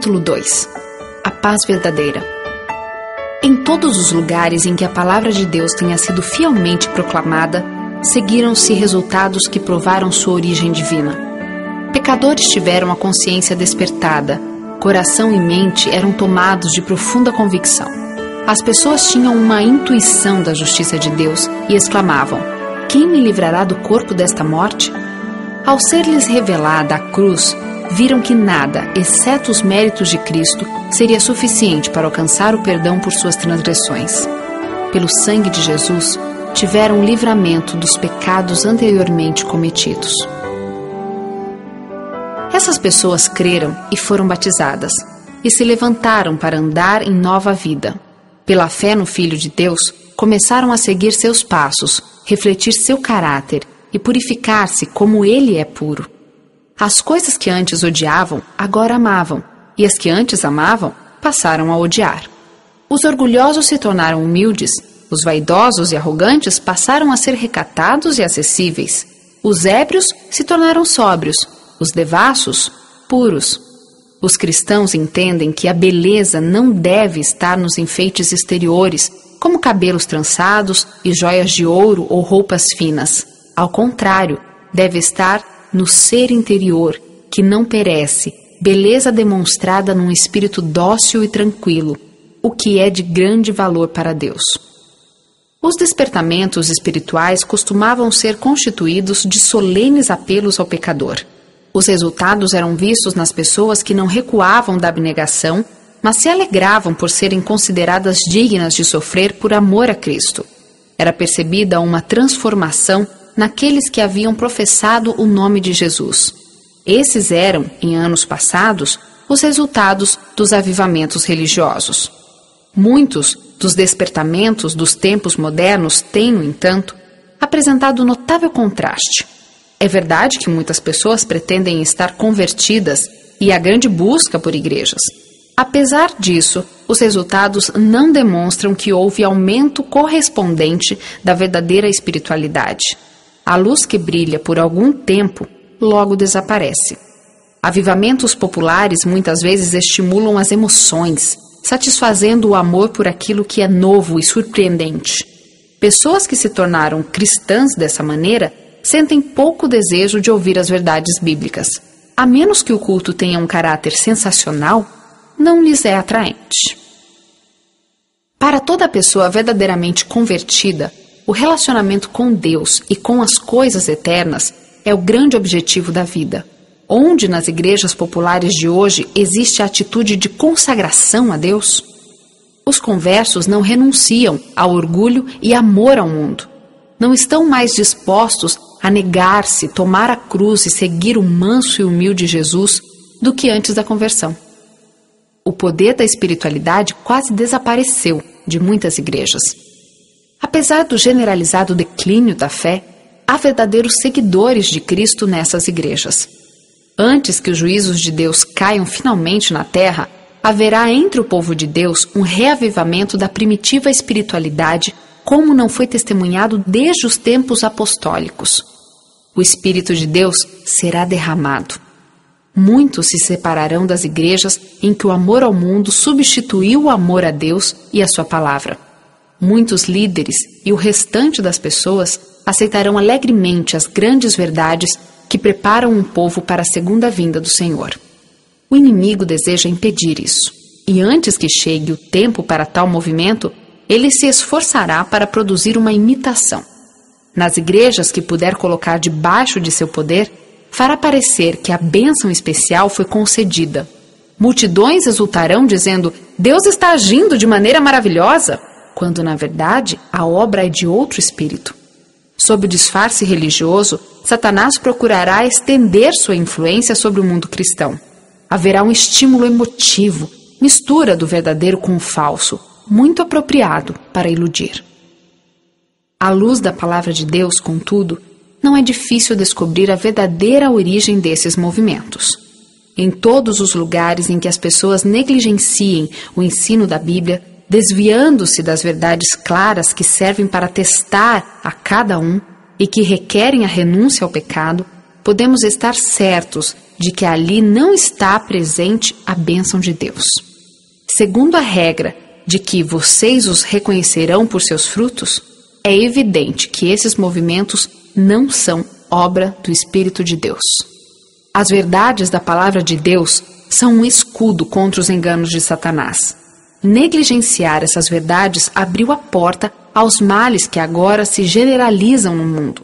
Capítulo 2. A paz verdadeira. Em todos os lugares em que a palavra de Deus tenha sido fielmente proclamada, seguiram-se resultados que provaram sua origem divina. Pecadores tiveram a consciência despertada, coração e mente eram tomados de profunda convicção. As pessoas tinham uma intuição da justiça de Deus e exclamavam: quem me livrará do corpo desta morte? Ao ser-lhes revelada a cruz, viram que nada, exceto os méritos de Cristo, seria suficiente para alcançar o perdão por suas transgressões. Pelo sangue de Jesus, tiveram livramento dos pecados anteriormente cometidos. Essas pessoas creram e foram batizadas, e se levantaram para andar em nova vida. Pela fé no Filho de Deus, começaram a seguir seus passos, refletir seu caráter e purificar-se como Ele é puro. As coisas que antes odiavam, agora amavam, e as que antes amavam, passaram a odiar. Os orgulhosos se tornaram humildes, os vaidosos e arrogantes passaram a ser recatados e acessíveis. Os ébrios se tornaram sóbrios, os devassos, puros. Os cristãos entendem que a beleza não deve estar nos enfeites exteriores, como cabelos trançados e joias de ouro ou roupas finas. Ao contrário, deve estar no ser interior, que não perece, beleza demonstrada num espírito dócil e tranquilo, o que é de grande valor para Deus. Os despertamentos espirituais costumavam ser constituídos de solenes apelos ao pecador. Os resultados eram vistos nas pessoas que não recuavam da abnegação, mas se alegravam por serem consideradas dignas de sofrer por amor a Cristo. Era percebida uma transformação naqueles que haviam professado o nome de Jesus. Esses eram, em anos passados, os resultados dos avivamentos religiosos. Muitos dos despertamentos dos tempos modernos têm, no entanto, apresentado notável contraste. É verdade que muitas pessoas pretendem estar convertidas e há grande busca por igrejas. Apesar disso, os resultados não demonstram que houve aumento correspondente da verdadeira espiritualidade. A luz que brilha por algum tempo logo desaparece. Avivamentos populares muitas vezes estimulam as emoções, satisfazendo o amor por aquilo que é novo e surpreendente. Pessoas que se tornaram cristãs dessa maneira sentem pouco desejo de ouvir as verdades bíblicas. A menos que o culto tenha um caráter sensacional, não lhes é atraente. Para toda pessoa verdadeiramente convertida, o relacionamento com Deus e com as coisas eternas é o grande objetivo da vida. Onde nas igrejas populares de hoje existe a atitude de consagração a Deus? Os conversos não renunciam ao orgulho e amor ao mundo. Não estão mais dispostos a negar-se, tomar a cruz e seguir o manso e humilde Jesus do que antes da conversão. O poder da espiritualidade quase desapareceu de muitas igrejas. Apesar do generalizado declínio da fé, há verdadeiros seguidores de Cristo nessas igrejas. Antes que os juízos de Deus caiam finalmente na terra, haverá entre o povo de Deus um reavivamento da primitiva espiritualidade, como não foi testemunhado desde os tempos apostólicos. O Espírito de Deus será derramado. Muitos se separarão das igrejas em que o amor ao mundo substituiu o amor a Deus e a sua palavra. Muitos líderes e o restante das pessoas aceitarão alegremente as grandes verdades que preparam um povo para a segunda vinda do Senhor. O inimigo deseja impedir isso, e antes que chegue o tempo para tal movimento, ele se esforçará para produzir uma imitação. Nas igrejas que puder colocar debaixo de seu poder, fará parecer que a bênção especial foi concedida. Multidões exultarão dizendo: Deus está agindo de maneira maravilhosa, quando, na verdade, a obra é de outro espírito. Sob o disfarce religioso, Satanás procurará estender sua influência sobre o mundo cristão. Haverá um estímulo emotivo, mistura do verdadeiro com o falso, muito apropriado para iludir. À luz da palavra de Deus, contudo, não é difícil descobrir a verdadeira origem desses movimentos. Em todos os lugares em que as pessoas negligenciem o ensino da Bíblia, desviando-se das verdades claras que servem para testar a cada um e que requerem a renúncia ao pecado, podemos estar certos de que ali não está presente a bênção de Deus. Segundo a regra de que vocês os reconhecerão por seus frutos, é evidente que esses movimentos não são obra do Espírito de Deus. As verdades da palavra de Deus são um escudo contra os enganos de Satanás. Negligenciar essas verdades abriu a porta aos males que agora se generalizam no mundo.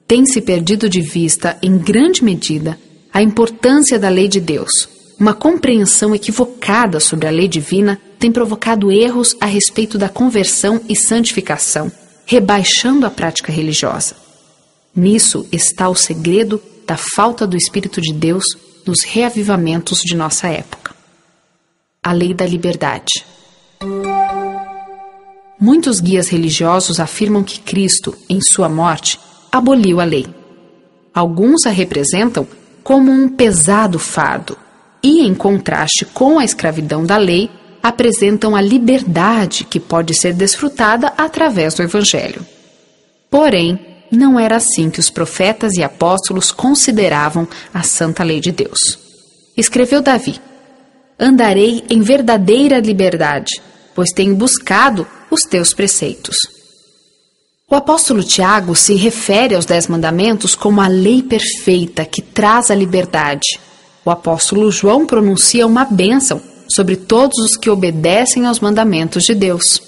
Tem-se perdido de vista, em grande medida, a importância da lei de Deus. Uma compreensão equivocada sobre a lei divina tem provocado erros a respeito da conversão e santificação, rebaixando a prática religiosa. Nisso está o segredo da falta do Espírito de Deus nos reavivamentos de nossa época. A lei da liberdade. Muitos guias religiosos afirmam que Cristo, em sua morte, aboliu a lei. Alguns a representam como um pesado fardo e, em contraste com a escravidão da lei, apresentam a liberdade que pode ser desfrutada através do Evangelho. Porém, não era assim que os profetas e apóstolos consideravam a santa lei de Deus. Escreveu Davi: "Andarei em verdadeira liberdade, pois tenho buscado os teus preceitos." O apóstolo Tiago se refere aos 10 mandamentos como a lei perfeita que traz a liberdade. O apóstolo João pronuncia uma bênção sobre todos os que obedecem aos mandamentos de Deus.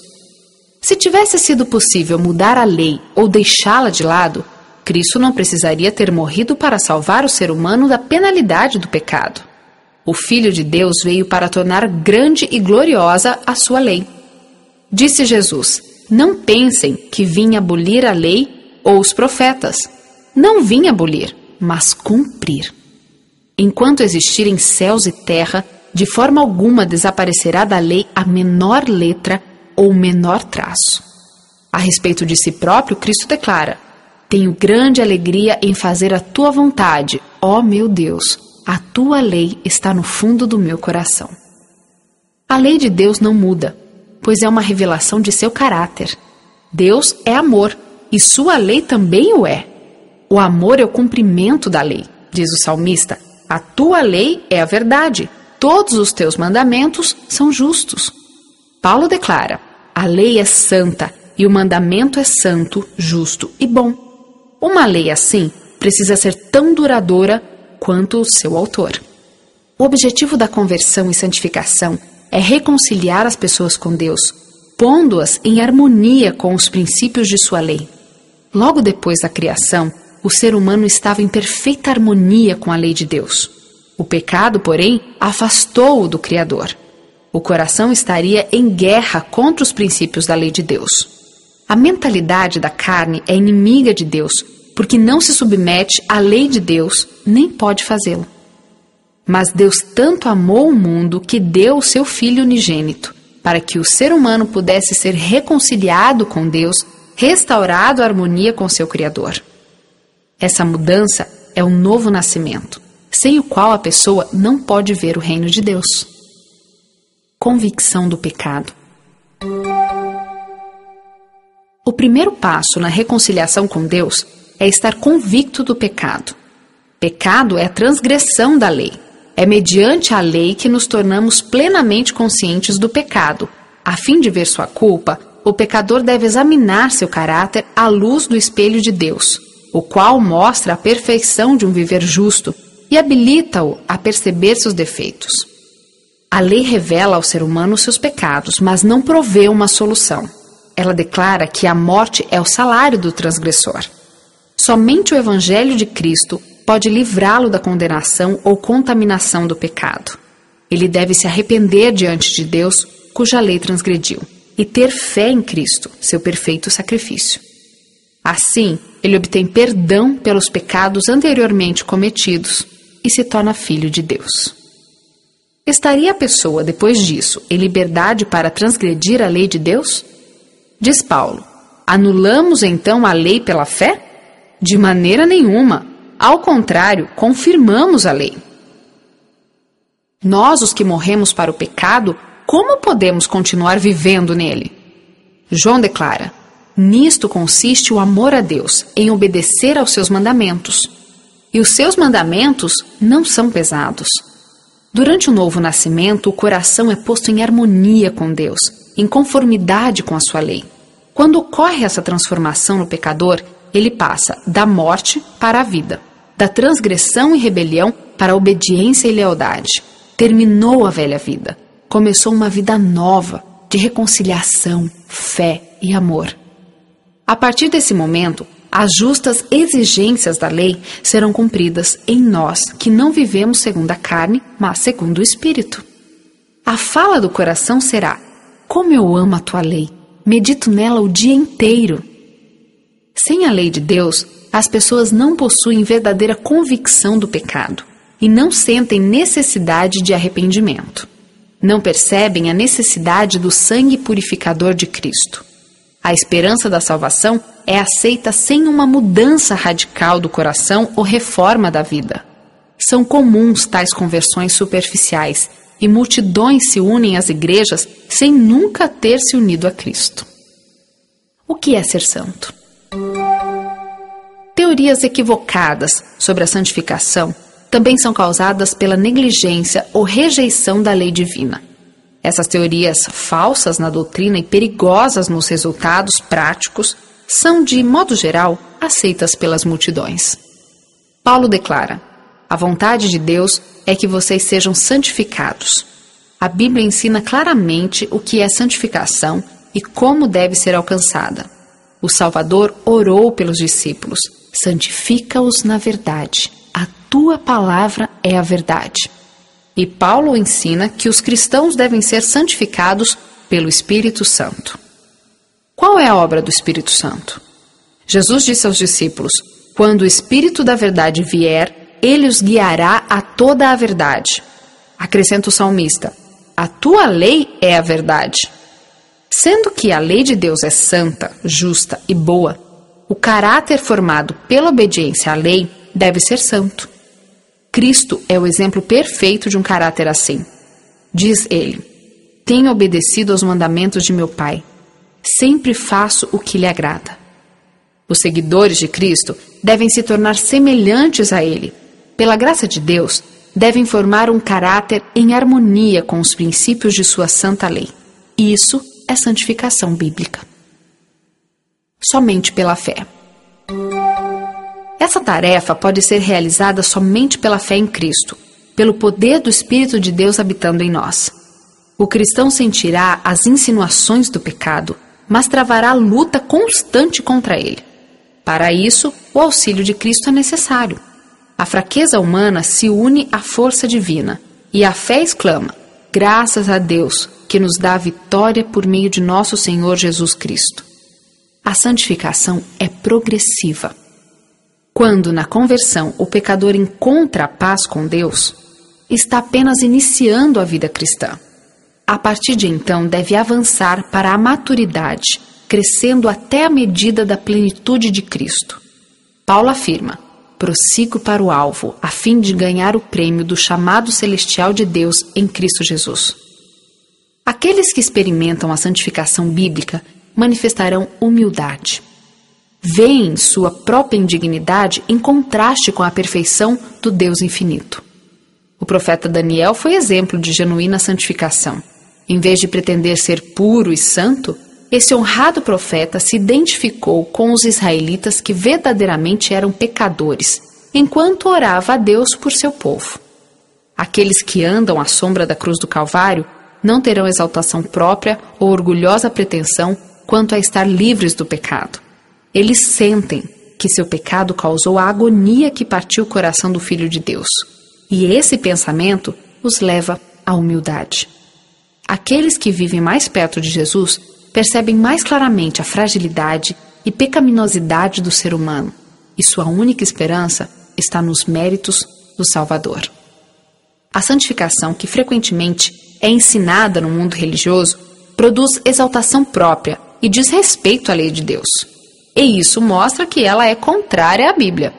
Se tivesse sido possível mudar a lei ou deixá-la de lado, Cristo não precisaria ter morrido para salvar o ser humano da penalidade do pecado. O Filho de Deus veio para tornar grande e gloriosa a sua lei. Disse Jesus: "Não pensem que vim abolir a lei ou os profetas. Não vim abolir, mas cumprir. Enquanto existirem céus e terra, de forma alguma desaparecerá da lei a menor letra ou menor traço." A respeito de si próprio, Cristo declara: "Tenho grande alegria em fazer a tua vontade, ó meu Deus. A tua lei está no fundo do meu coração." A lei de Deus não muda, pois é uma revelação de seu caráter. Deus é amor, e sua lei também o é. O amor é o cumprimento da lei. Diz o salmista: "A tua lei é a verdade, todos os teus mandamentos são justos." Paulo declara: "A lei é santa, e o mandamento é santo, justo e bom." Uma lei assim precisa ser tão duradoura quanto o seu autor. O objetivo da conversão e santificação é reconciliar as pessoas com Deus, pondo-as em harmonia com os princípios de sua lei. Logo depois da criação, o ser humano estava em perfeita harmonia com a lei de Deus. O pecado, porém, afastou-o do Criador. O coração estaria em guerra contra os princípios da lei de Deus. A mentalidade da carne é inimiga de Deus, porque não se submete à lei de Deus, nem pode fazê-lo. Mas Deus tanto amou o mundo que deu o seu Filho unigênito, para que o ser humano pudesse ser reconciliado com Deus, restaurado à harmonia com seu Criador. Essa mudança é um novo nascimento, sem o qual a pessoa não pode ver o reino de Deus. Convicção do pecado. O primeiro passo na reconciliação com Deus é estar convicto do pecado. Pecado é a transgressão da lei. É mediante a lei que nos tornamos plenamente conscientes do pecado. A fim de ver sua culpa, o pecador deve examinar seu caráter à luz do espelho de Deus, o qual mostra a perfeição de um viver justo e habilita-o a perceber seus defeitos. A lei revela ao ser humano seus pecados, mas não provê uma solução. Ela declara que a morte é o salário do transgressor. Somente o Evangelho de Cristo pode livrá-lo da condenação ou contaminação do pecado. Ele deve se arrepender diante de Deus, cuja lei transgrediu, e ter fé em Cristo, seu perfeito sacrifício. Assim, ele obtém perdão pelos pecados anteriormente cometidos e se torna filho de Deus. Estaria a pessoa, depois disso, em liberdade para transgredir a lei de Deus? Diz Paulo: "Anulamos então a lei pela fé? De maneira nenhuma. Ao contrário, confirmamos a lei." Nós, os que morremos para o pecado, como podemos continuar vivendo nele? João declara: "Nisto consiste o amor a Deus, em obedecer aos seus mandamentos." e os seus mandamentos não são pesados. Durante o novo nascimento, o coração é posto em harmonia com Deus, em conformidade com a sua lei. Quando ocorre essa transformação no pecador, ele passa da morte para a vida, da transgressão e rebelião para a obediência e lealdade. Terminou a velha vida. Começou uma vida nova, de reconciliação, fé e amor. A partir desse momento, as justas exigências da lei serão cumpridas em nós que não vivemos segundo a carne, mas segundo o Espírito. A fala do coração será: como eu amo a tua lei, medito nela o dia inteiro. Sem a lei de Deus, as pessoas não possuem verdadeira convicção do pecado e não sentem necessidade de arrependimento. Não percebem a necessidade do sangue purificador de Cristo. A esperança da salvação é aceita sem uma mudança radical do coração ou reforma da vida. São comuns tais conversões superficiais e multidões se unem às igrejas sem nunca ter se unido a Cristo. O que é ser santo? Teorias equivocadas sobre a santificação também são causadas pela negligência ou rejeição da lei divina. Essas teorias falsas na doutrina e perigosas nos resultados práticos são, de modo geral, aceitas pelas multidões. Paulo declara: a vontade de Deus é que vocês sejam santificados. A Bíblia ensina claramente o que é santificação e como deve ser alcançada. O Salvador orou pelos discípulos: santifica-os na verdade. A tua palavra é a verdade. E Paulo ensina que os cristãos devem ser santificados pelo Espírito Santo. Qual é a obra do Espírito Santo? Jesus disse aos discípulos: quando o Espírito da verdade vier, ele os guiará a toda a verdade. Acrescenta o salmista: a tua lei é a verdade. Sendo que a lei de Deus é santa, justa e boa, o caráter formado pela obediência à lei deve ser santo. Cristo é o exemplo perfeito de um caráter assim. Diz ele: tenho obedecido aos mandamentos de meu Pai. Sempre faço o que lhe agrada. Os seguidores de Cristo devem se tornar semelhantes a ele. Pela graça de Deus, devem formar um caráter em harmonia com os princípios de sua santa lei. Isso é santificação bíblica. Somente pela fé. Essa tarefa pode ser realizada somente pela fé em Cristo, pelo poder do Espírito de Deus habitando em nós. O cristão sentirá as insinuações do pecado, mas travará luta constante contra ele. Para isso, o auxílio de Cristo é necessário. A fraqueza humana se une à força divina, e a fé exclama: graças a Deus, que nos dá a vitória por meio de nosso Senhor Jesus Cristo. A santificação é progressiva. Quando, na conversão, o pecador encontra a paz com Deus, está apenas iniciando a vida cristã. A partir de então, deve avançar para a maturidade, crescendo até a medida da plenitude de Cristo. Paulo afirma: prossigo para o alvo, a fim de ganhar o prêmio do chamado celestial de Deus em Cristo Jesus. Aqueles que experimentam a santificação bíblica manifestarão humildade. Veem sua própria indignidade em contraste com a perfeição do Deus infinito. O profeta Daniel foi exemplo de genuína santificação. Em vez de pretender ser puro e santo, esse honrado profeta se identificou com os israelitas que verdadeiramente eram pecadores, enquanto orava a Deus por seu povo. Aqueles que andam à sombra da cruz do Calvário não terão exaltação própria ou orgulhosa pretensão quanto a estar livres do pecado. Eles sentem que seu pecado causou a agonia que partiu o coração do Filho de Deus. E esse pensamento os leva à humildade. Aqueles que vivem mais perto de Jesus percebem mais claramente a fragilidade e pecaminosidade do ser humano, e sua única esperança está nos méritos do Salvador. A santificação, que frequentemente é ensinada no mundo religioso, produz exaltação própria e desrespeito à lei de Deus. E isso mostra que ela é contrária à Bíblia.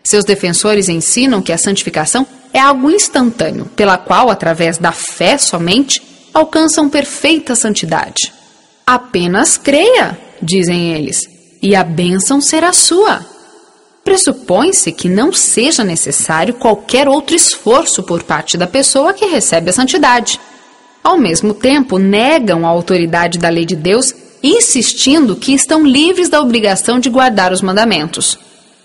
Seus defensores ensinam que a santificação é algo instantâneo, pela qual, através da fé somente, alcançam perfeita santidade. Apenas creia, dizem eles, e a bênção será sua. pressupõe-se que não seja necessário qualquer outro esforço por parte da pessoa que recebe a santidade. Ao mesmo tempo, negam a autoridade da lei de Deus, insistindo que estão livres da obrigação de guardar os mandamentos.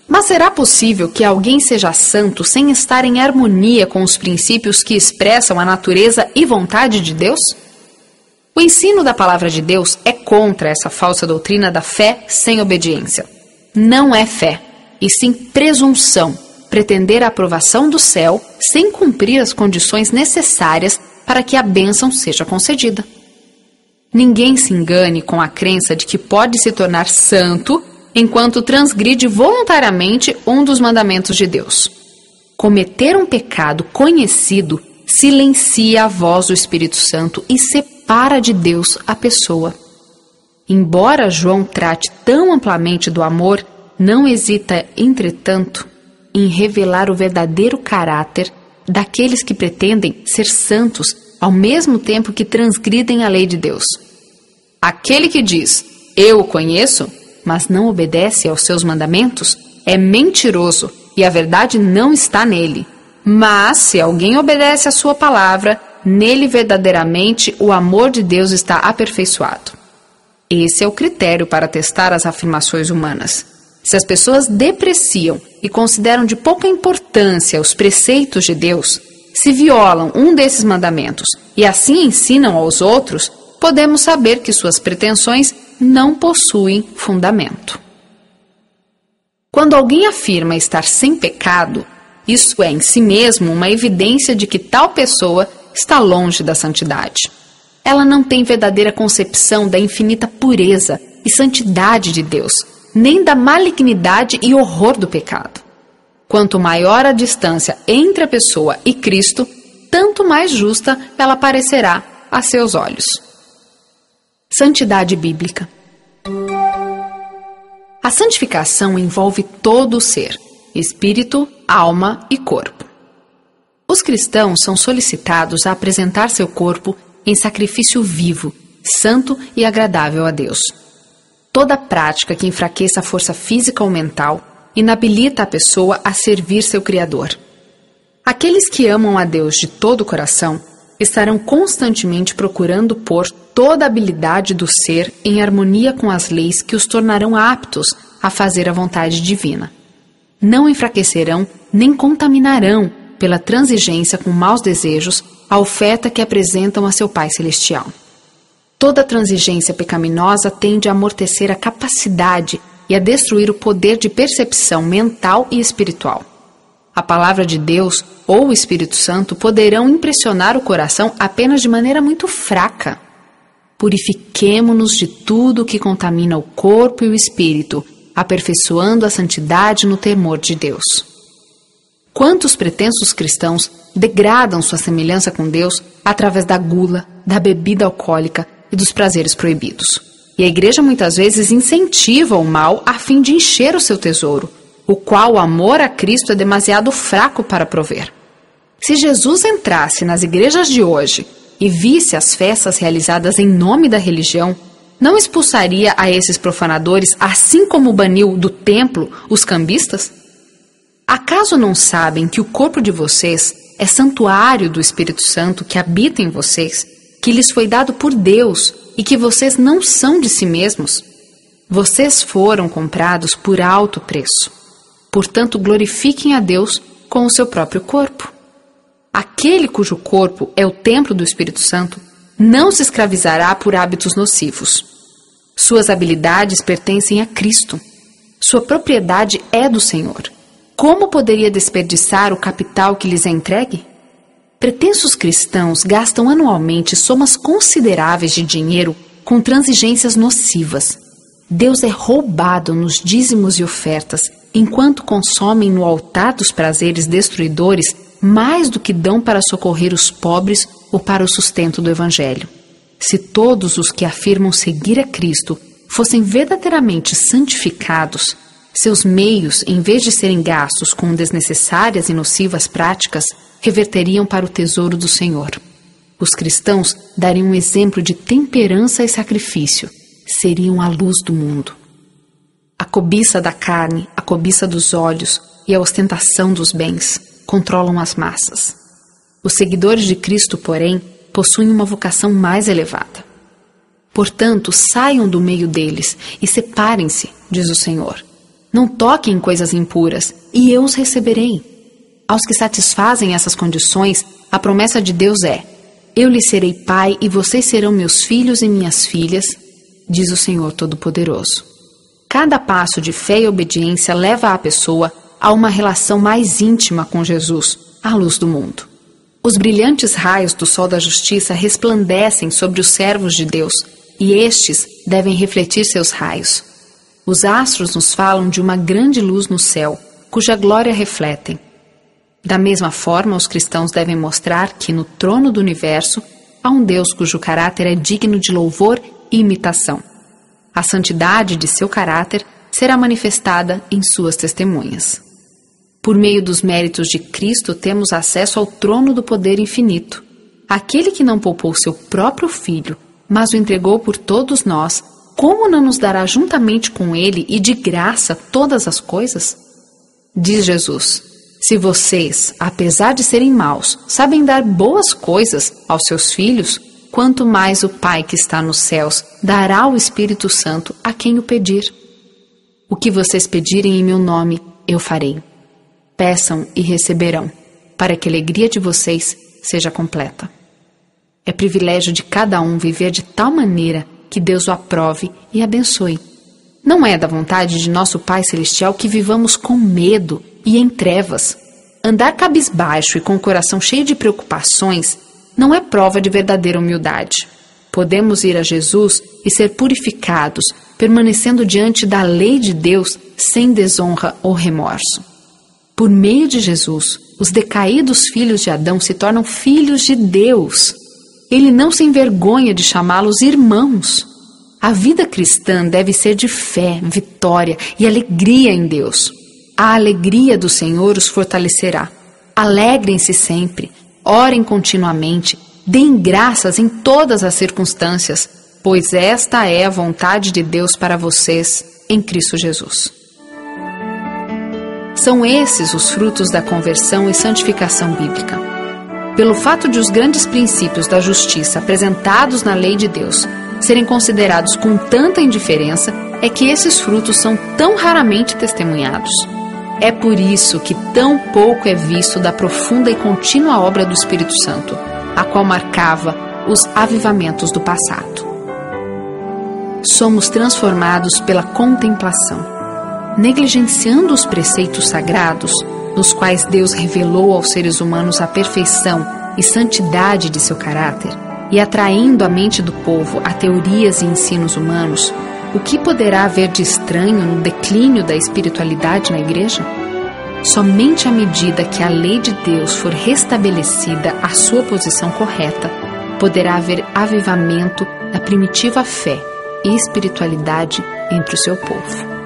Mas será possível que alguém seja santo sem estar em harmonia com os princípios que expressam a natureza e vontade de Deus? O ensino da palavra de Deus é contra essa falsa doutrina da fé sem obediência. Não é fé, e sim presunção, pretender a aprovação do céu sem cumprir as condições necessárias para que a bênção seja concedida. Ninguém se engane com a crença de que pode se tornar santo enquanto transgride voluntariamente um dos mandamentos de Deus. Cometer um pecado conhecido silencia a voz do Espírito Santo e separa de Deus a pessoa. Embora João trate tão amplamente do amor, não hesita, entretanto, em revelar o verdadeiro caráter daqueles que pretendem ser santos ao mesmo tempo que transgridem a lei de Deus. Aquele que diz, eu o conheço, mas não obedece aos seus mandamentos, é mentiroso e a verdade não está nele. Mas, se alguém obedece à sua palavra, nele verdadeiramente o amor de Deus está aperfeiçoado. Esse é o critério para testar as afirmações humanas. Se as pessoas depreciam e consideram de pouca importância os preceitos de Deus, se violam um desses mandamentos e assim ensinam aos outros, podemos saber que suas pretensões não possuem fundamento. Quando alguém afirma estar sem pecado, isso é em si mesmo uma evidência de que tal pessoa está longe da santidade. Ela não tem verdadeira concepção da infinita pureza e santidade de Deus, nem da malignidade e horror do pecado. Quanto maior a distância entre a pessoa e Cristo, tanto mais justa ela parecerá a seus olhos. Santidade bíblica. A santificação envolve todo o ser, espírito, alma e corpo. Os cristãos são solicitados a apresentar seu corpo em sacrifício vivo, santo e agradável a Deus. Toda prática que enfraqueça a força física ou mental inabilita a pessoa a servir seu Criador. Aqueles que amam a Deus de todo o coração estarão constantemente procurando pôr toda a habilidade do ser em harmonia com as leis que os tornarão aptos a fazer a vontade divina. Não enfraquecerão nem contaminarão, pela transigência com maus desejos, a oferta que apresentam a seu Pai Celestial. Toda transigência pecaminosa tende a amortecer a capacidade e a destruir o poder de percepção mental e espiritual. A palavra de Deus ou o Espírito Santo poderão impressionar o coração apenas de maneira muito fraca. Purifiquemo-nos de tudo que contamina o corpo e o espírito, aperfeiçoando a santidade no temor de Deus. Quantos pretensos cristãos degradam sua semelhança com Deus através da gula, da bebida alcoólica e dos prazeres proibidos. E a igreja muitas vezes incentiva o mal a fim de encher o seu tesouro, o qual o amor a Cristo é demasiado fraco para prover. Se Jesus entrasse nas igrejas de hoje e visse as festas realizadas em nome da religião, não expulsaria a esses profanadores, assim como baniu do templo os cambistas? Acaso não sabem que o corpo de vocês é santuário do Espírito Santo que habita em vocês, que lhes foi dado por Deus e que vocês não são de si mesmos? Vocês foram comprados por alto preço. Portanto, glorifiquem a Deus com o seu próprio corpo. Aquele cujo corpo é o templo do Espírito Santo não se escravizará por hábitos nocivos. Suas habilidades pertencem a Cristo. Sua propriedade é do Senhor. Como poderia desperdiçar o capital que lhes é entregue? Pretensos cristãos gastam anualmente somas consideráveis de dinheiro com transigências nocivas. Deus é roubado nos dízimos e ofertas, enquanto consomem no altar dos prazeres destruidores mais do que dão para socorrer os pobres ou para o sustento do Evangelho. Se todos os que afirmam seguir a Cristo fossem verdadeiramente santificados, seus meios, em vez de serem gastos com desnecessárias e nocivas práticas, reverteriam para o tesouro do Senhor. Os cristãos dariam um exemplo de temperança e sacrifício, seriam a luz do mundo. A cobiça da carne, a cobiça dos olhos e a ostentação dos bens controlam as massas. Os seguidores de Cristo, porém, possuem uma vocação mais elevada. Portanto, saiam do meio deles e separem-se, diz o Senhor. Não toquem em coisas impuras, e eu os receberei. Aos que satisfazem essas condições, a promessa de Deus é: eu lhes serei pai e vocês serão meus filhos e minhas filhas, diz o Senhor Todo-Poderoso. Cada passo de fé e obediência leva a pessoa a uma relação mais íntima com Jesus, a luz do mundo. Os brilhantes raios do sol da justiça resplandecem sobre os servos de Deus, e estes devem refletir seus raios. Os astros nos falam de uma grande luz no céu, cuja glória refletem. Da mesma forma, os cristãos devem mostrar que no trono do universo há um Deus cujo caráter é digno de louvor e imitação. A santidade de seu caráter será manifestada em suas testemunhas. Por meio dos méritos de Cristo, temos acesso ao trono do poder infinito. Aquele que não poupou seu próprio Filho, mas o entregou por todos nós, como não nos dará juntamente com ele e de graça todas as coisas? Diz Jesus: se vocês, apesar de serem maus, sabem dar boas coisas aos seus filhos, quanto mais o Pai que está nos céus dará o Espírito Santo a quem o pedir. O que vocês pedirem em meu nome, eu farei. Peçam e receberão, para que a alegria de vocês seja completa. É privilégio de cada um viver de tal maneira que Deus o aprove e abençoe. Não é da vontade de nosso Pai Celestial que vivamos com medo e em trevas. Andar cabisbaixo e com o coração cheio de preocupações não é prova de verdadeira humildade. Podemos ir a Jesus e ser purificados, permanecendo diante da lei de Deus sem desonra ou remorso. Por meio de Jesus, os decaídos filhos de Adão se tornam filhos de Deus. Ele não se envergonha de chamá-los irmãos. A vida cristã deve ser de fé, vitória e alegria em Deus. A alegria do Senhor os fortalecerá. Alegrem-se sempre, orem continuamente, deem graças em todas as circunstâncias, pois esta é a vontade de Deus para vocês em Cristo Jesus. São esses os frutos da conversão e santificação bíblica. Pelo fato de os grandes princípios da justiça apresentados na lei de Deus serem considerados com tanta indiferença, é que esses frutos são tão raramente testemunhados. É por isso que tão pouco é visto da profunda e contínua obra do Espírito Santo, a qual marcava os avivamentos do passado. Somos transformados pela contemplação. Negligenciando os preceitos sagrados, nos quais Deus revelou aos seres humanos a perfeição e santidade de seu caráter, e atraindo a mente do povo a teorias e ensinos humanos, o que poderá haver de estranho no declínio da espiritualidade na igreja? Somente à medida que a lei de Deus for restabelecida à sua posição correta, poderá haver avivamento da primitiva fé e espiritualidade entre o seu povo.